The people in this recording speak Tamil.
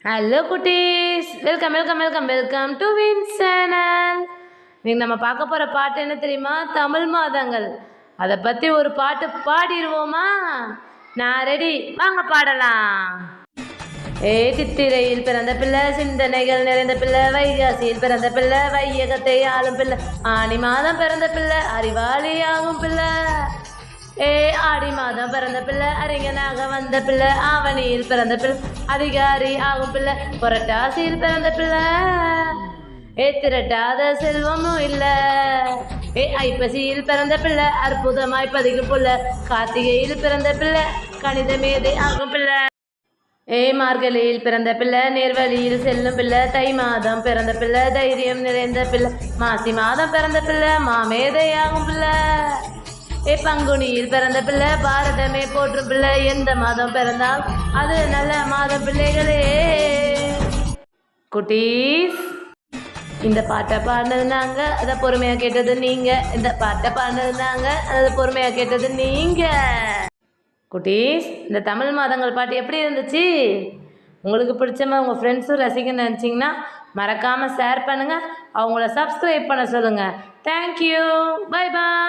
ஹலோ குட்டீஸ், welcome welcome welcome welcome to win channel. இன்னைக்கு நம்ம பார்க்க போகிற பாட்டு என்ன தெரியுமா? தமிழ் மாதங்கள். அதை பற்றி ஒரு பாட்டு பாடிடுவோமா? நான் ரெடி, வாங்க பாடலாம். சித்திரையில் பிறந்த பிள்ளை, சிந்தனைகள் நிறைந்த பிள்ளை, வைகாசியில் பிறந்த பிள்ளை, வையகத்தை ஆளும் பிள்ளை, ஆனி மாதம் பிறந்த பிள்ளை, அறிவாளி ஆகும் பிள்ளை. ஆடி மாதம் பிறந்த பிள்ளை, அறிஞனாக வந்த பிள்ளை, ஆவணியில் பிறந்த பிள்ளை, அதிகாரி ஆகும் பிள்ளை, புரட்டாசியில் பிறந்த பிள்ளை, திரட்டாத செல்வமும் இல்லை. ஐப்பசியில் பிறந்த பிள்ளை, அற்புதமாய் பதிக்கும் புள்ள, கார்த்திகையில் பிறந்த பிள்ளை, கணித மேதை ஆகும் பிள்ளை. மார்கழியில் பிறந்த பிள்ளை, நேர்வழியில் செல்லும் பிள்ளை, தை மாதம் பிறந்த பிள்ளை, தைரியம் நிறைந்த பிள்ளை, மாசி மாதம் பிறந்த பிள்ளை, மாமேதையாகும் பிள்ளை. பங்குனியில் பிறந்த பிள்ளை, பாரதமே போற்றும் பிள்ளை, எந்த மாதம் பிறந்தால் அது நல்ல மாதம் பிள்ளைகளே. குட்டீஸ், இந்த பாட்டை பாடினது நாங்க, அதை பொறுமையாக கேட்டது நீங்க. இந்த பாட்டை பாடினது நாங்க, அதை பொறுமையாக கேட்டது நீங்க. குட்டீஸ், இந்த தமிழ் மாதங்கள் பாட்டு எப்படி இருந்துச்சு? உங்களுக்கு பிடிச்ச உங்கள் ஃப்ரெண்ட்ஸும் ரசிக்கணும்னு நினச்சிங்கன்னா மறக்காமல் ஷேர் பண்ணுங்கள், அவங்கள சப்ஸ்கிரைப் பண்ண சொல்லுங்கள். Thank you, bye bye.